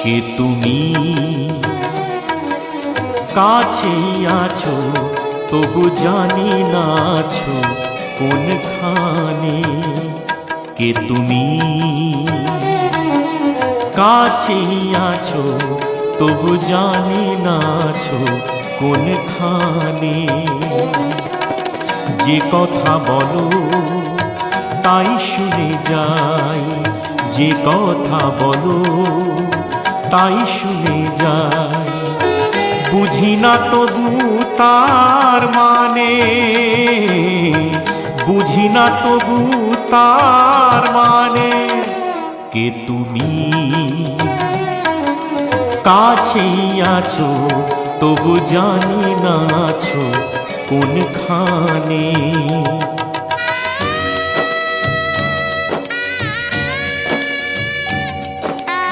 কে তুমি কাছেই আছো তবু জানি না আছো কোনখানে। কে তুমি কাছেই আছো তবু জানি না আছো কোনখানে। যে কথা বলো তাই শুনে যাই, যে কথা বলো তাই শুনে যাই। বুঝি না তবু তার মানে, বুঝি না তবু তার মানে। কে তুমি কাছেই আছো তবু জানি না আছো কোনখানে।